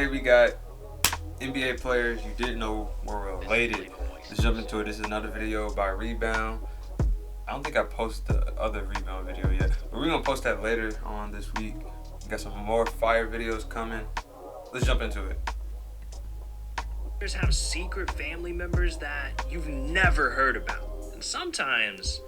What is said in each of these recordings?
Today we got NBA players you didn't know were related. Let's jump into it. This is another video by Rebound. I don't think I posted the other Rebound video yet, but we're gonna post that later on this week. We got some more fire videos coming. Let's jump into it. Have secret family members that you've never heard about, and sometimes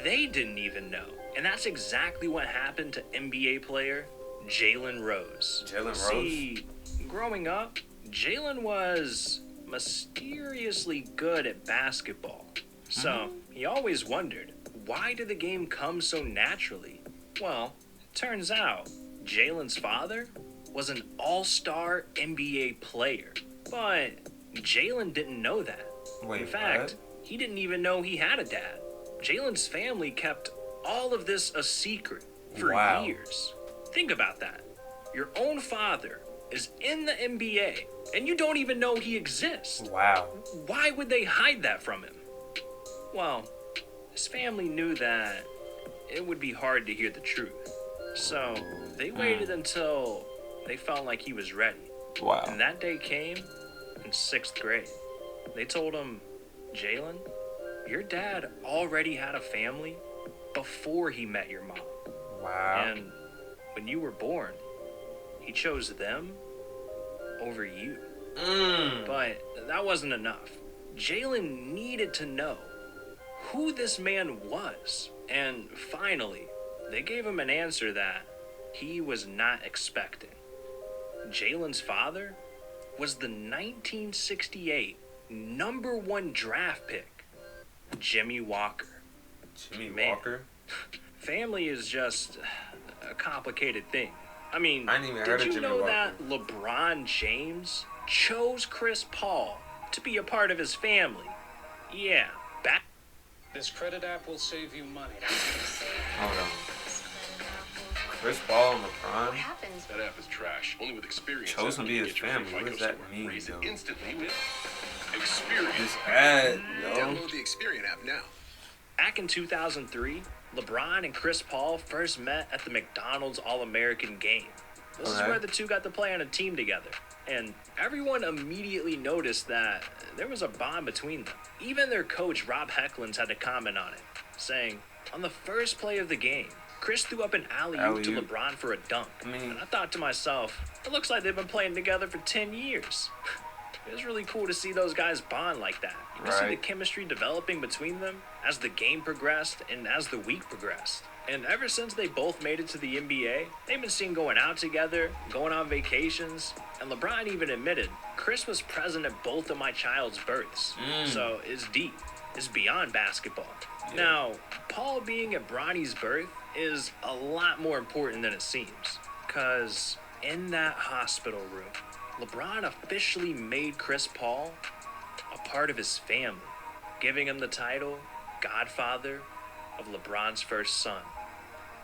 they didn't even know. And that's exactly what happened to NBA player Jalen Rose. See, growing up, Jalen was mysteriously good at basketball. So he always wondered, why did the game come so naturally? Well, it turns out Jalen's father was an all-star NBA player, but Jalen didn't know that. In fact, he didn't even know he had a dad. Jalen's family kept all of this a secret for years. Think about that. Your own father is in the NBA, and you don't even know he exists. Wow. Why would they hide that from him? Well, his family knew that it would be hard to hear the truth. So they waited until they felt like he was ready. Wow. And that day came in 6th grade. They told him, Jalen, your dad already had a family before he met your mom. Wow. And when you were born, he chose them over you. But that wasn't enough. Jalen needed to know who this man was. And finally, they gave him an answer that he was not expecting. Jalen's father was the 1968 #1 draft pick, Jimmy Walker. Jimmy Walker? Family is just a complicated thing. I mean, I didn't even heard of did you Jimmy know Walker. that LeBron James chose Chris Paul to be a part of his family? Yeah, back. This credit app will save you money. Hold on. Chris Paul and LeBron? What happens? That app is trash. Only with experience. Chose to be his family. What does that mean, Raise it though? instantly with experience. This ad, yo. Download the Experian app now. Back in 2003, LeBron and Chris Paul first met at the McDonald's All-American game. This is where the two got to play on a team together. And everyone immediately noticed that there was a bond between them. Even their coach, Rob Hecklins, had to comment on it, saying, on the first play of the game, Chris threw up an alley-oop to LeBron for a dunk. And I thought to myself, it looks like they've been playing together for 10 years. It was really cool to see those guys bond like that. You can see the chemistry developing between them as the game progressed and as the week progressed. And ever since they both made it to the NBA, they've been seen going out together, going on vacations, and LeBron even admitted, Chris was present at both of my child's births. So it's deep. It's beyond basketball. Now, Paul being at Bronny's birth is a lot more important than it seems. Because in that hospital room, LeBron officially made Chris Paul a part of his family, giving him the title Godfather of LeBron's first son,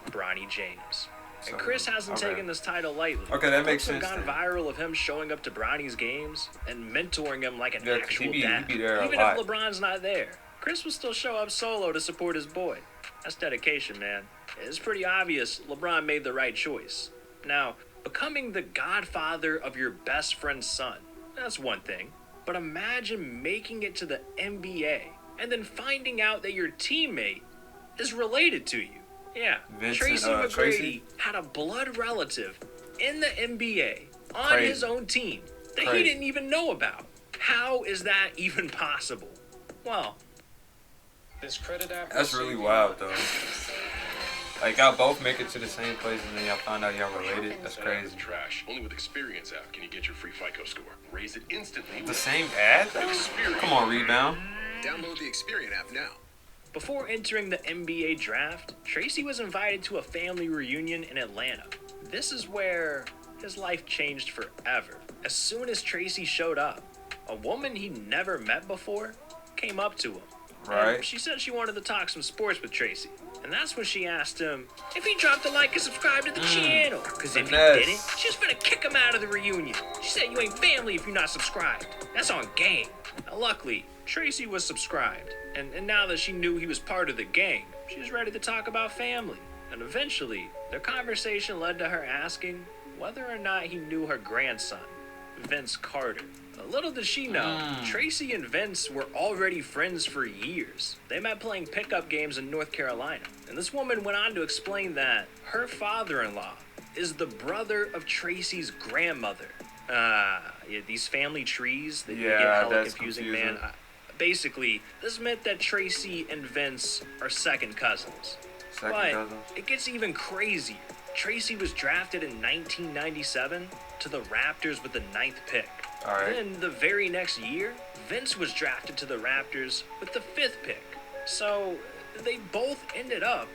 Bronny James. And Chris hasn't taken this title lightly. Okay, that makes sense. Clips have gone viral of him showing up to Bronny's games and mentoring him like an actual dad. He be there Even a lot. if LeBron's not there, Chris will still show up solo to support his boy. That's dedication, man. It's pretty obvious LeBron made the right choice. Now, becoming the godfather of your best friend's son, that's one thing. But imagine making it to the NBA and then finding out that your teammate is related to you. Yeah, Tracy McGrady had a blood relative in the NBA on his own team that he didn't even know about. How is that even possible? Well, this credit app. That's really wild, though. Like, y'all both make it to the same place and then y'all find out y'all related. That's crazy. Trash. Only with Experience app can you get your free FICO score. Raise it instantly. The same ad, though? Come on, Rebound. Download the Experian app now. Before entering the NBA draft, Tracy was invited to a family reunion in Atlanta. This is where his life changed forever. As soon as Tracy showed up, a woman he never met before came up to him. And she said she wanted to talk some sports with Tracy. And that's when she asked him if he dropped a like and subscribe to the channel. Because if he didn't, she was gonna kick him out of the reunion. She said you ain't family if you're not subscribed. That's on game. Now, luckily, Tracy was subscribed. And now that she knew he was part of the gang, she was ready to talk about family. And eventually, their conversation led to her asking whether or not he knew her grandson, Vince Carter. Little did she know, Tracy and Vince were already friends for years. They met playing pickup games in North Carolina. And this woman went on to explain that her father-in-law is the brother of Tracy's grandmother. Yeah, these family trees, they get hella confusing, man. Basically, this meant that Tracy and Vince are second cousins. It gets even crazier. Tracy was drafted in 1997 to the Raptors with the 9th pick. Then the very next year, Vince was drafted to the Raptors with the 5th pick. So they both ended up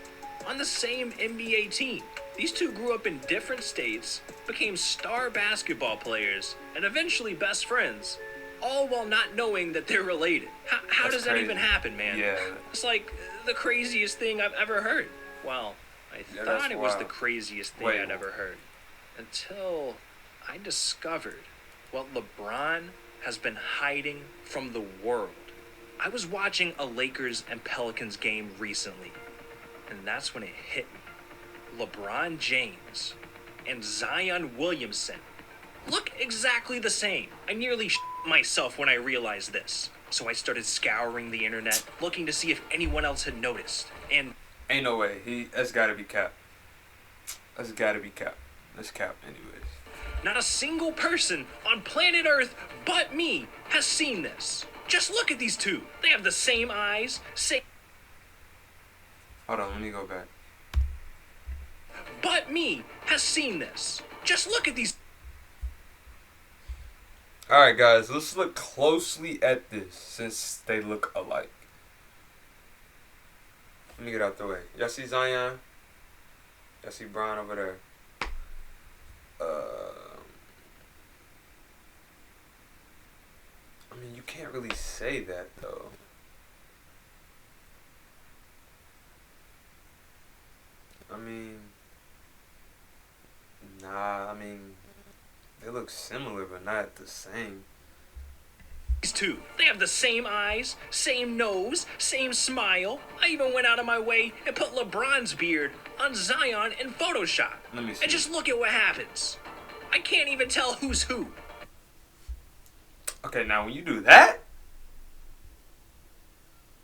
on the same NBA team. These two grew up in different states, became star basketball players, and eventually best friends, all while not knowing that they're related. How does that even happen, man? Yeah. It's like the craziest thing I've ever heard. Well, I thought it was the craziest thing I'd ever heard. Until I discovered what LeBron has been hiding from the world. I was watching a Lakers and Pelicans game recently, and that's when it hit me. LeBron James and Zion Williamson look exactly the same. I nearly myself when I realized this. So I started scouring the internet, looking to see if anyone else had noticed. And ain't no way. That's gotta be cap. That's gotta be cap. That's cap anyways. Not a single person on planet Earth but me has seen this. Just look at these two. They have the same eyes, same... Hold on, let me go back. But me has seen this. Just look at these... Alright guys, let's look closely at this since they look alike. Let me get out the way. Y'all see Zion? Y'all see Bryant over there? I mean, you can't really say that though. I mean, nah, I mean, they look similar but not the same. These two, they have the same eyes, same nose, same smile. I even went out of my way and put LeBron's beard on Zion in Photoshop. Let me see. And just look at what happens. I can't even tell who's who. Okay, now when you do that,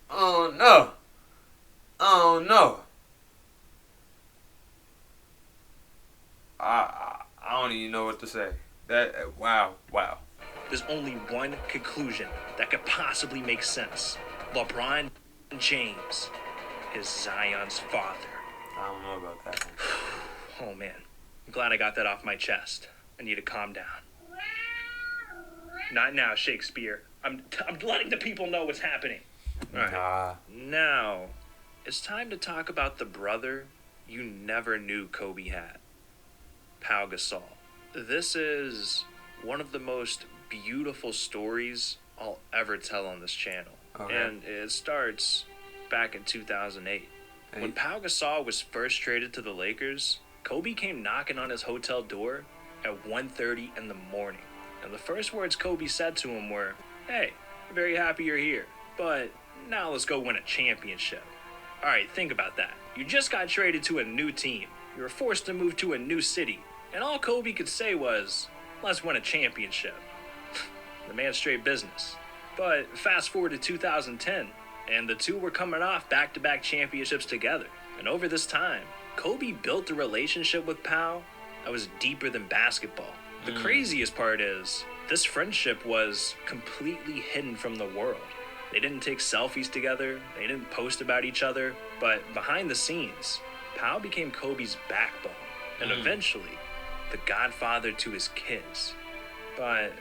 oh no, oh no, I don't even know what to say. That wow. There's only one conclusion that could possibly make sense. LeBron James is Zion's father. I don't know about that one. Oh man, I'm glad I got that off my chest. I need to calm down. Not now, Shakespeare. I'm letting the people know what's happening. All right. Nah. Now, it's time to talk about the brother you never knew Kobe had. Pau Gasol. This is one of the most beautiful stories I'll ever tell on this channel. Okay. And it starts back in 2008. When Pau Gasol was first traded to the Lakers, Kobe came knocking on his hotel door at 1:30 in the morning. And the first words Kobe said to him were, "Hey, I'm very happy you're here, but now let's go win a championship." Alright, think about that. You just got traded to a new team. You were forced to move to a new city. And all Kobe could say was, "Let's win a championship." The man's straight business. But fast forward to 2010, and the two were coming off back-to-back championships together. And over this time, Kobe built a relationship with Pau that was deeper than basketball. The craziest part is, this friendship was completely hidden from the world. They didn't take selfies together, they didn't post about each other, but behind the scenes, Pau became Kobe's backbone, and eventually, the godfather to his kids. But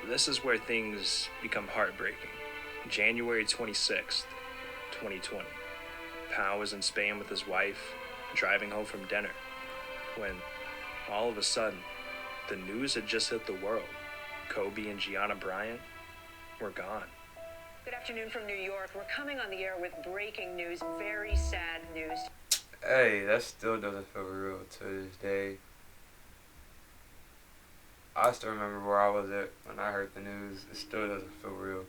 this is where things become heartbreaking. January 26th, 2020. Pau was in Spain with his wife, driving home from dinner, when all of a sudden, the news had just hit the world. Kobe and Gianna Bryant were gone. Good afternoon from New York. We're coming on the air with breaking news, very sad news. Hey, that still doesn't feel real to this day. I still remember where I was at when I heard the news. It still doesn't feel real.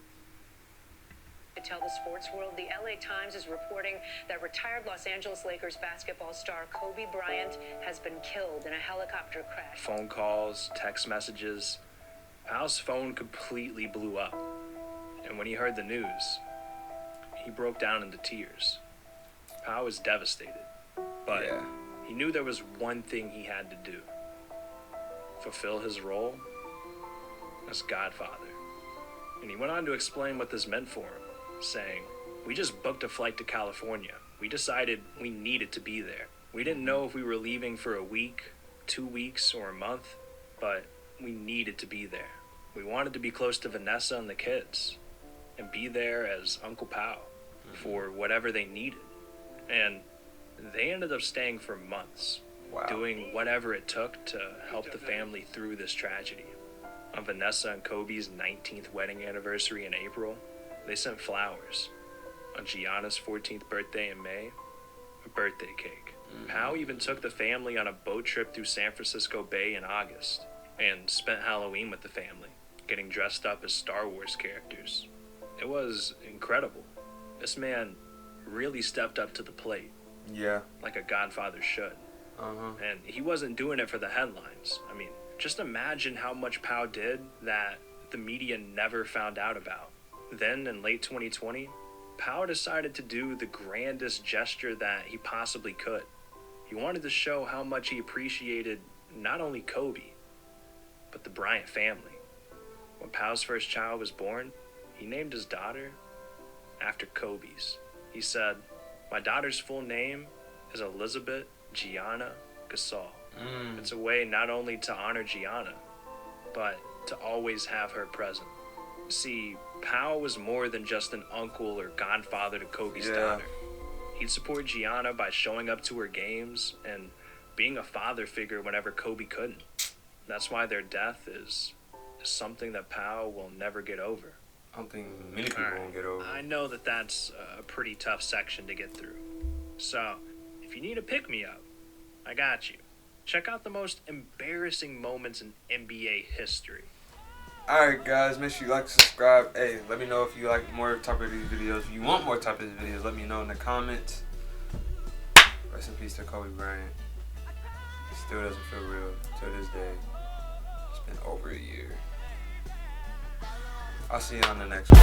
To tell the sports world, the LA Times is reporting that retired Los Angeles Lakers basketball star Kobe Bryant has been killed in a helicopter crash. Phone calls, text messages, Pow's phone completely blew up, and when he heard the news, he broke down into tears. Pow was devastated, but Yeah. he knew there was one thing he had to do: fulfill his role as godfather. And he went on to explain what this meant for him, saying, "We just booked a flight to California. We decided we needed to be there. We didn't know if we were leaving for a week, 2 weeks, or a month, but we needed to be there. We wanted to be close to Vanessa and the kids, and be there as Uncle Pow for whatever they needed." And they ended up staying for months, Wow. doing whatever it took to help the family through this tragedy. On Vanessa and Kobe's 19th wedding anniversary in April, they sent flowers. On Gianna's 14th birthday in May, a birthday cake. Pow even took the family on a boat trip through San Francisco Bay in August and spent Halloween with the family, getting dressed up as Star Wars characters. It was incredible. This man really stepped up to the plate, Yeah. like a godfather should. And he wasn't doing it for the headlines. I mean, just imagine how much Pow did that the media never found out about. Then, in late 2020, Pow decided to do the grandest gesture that he possibly could. He wanted to show how much he appreciated not only Kobe, but the Bryant family. When Pow's first child was born, he named his daughter after Kobe's. He said, "My daughter's full name is Elizabeth Gianna Gasol." It's a way not only to honor Gianna, but to always have her present. See, Pow was more than just an uncle or godfather to Kobe's daughter. He'd support Gianna by showing up to her games and being a father figure whenever Kobe couldn't. That's why their death is something that Pow will never get over. I don't think many people won't get over. I know that that's a pretty tough section to get through. So, if you need a pick-me-up, I got you. Check out the most embarrassing moments in NBA history. Alright guys, make sure you like, subscribe. Hey, let me know if you like more type of these videos. If you want more type of these videos, let me know in the comments. Rest in peace to Kobe Bryant. It still doesn't feel real to this day. It's been over a year. I'll see you on the next one.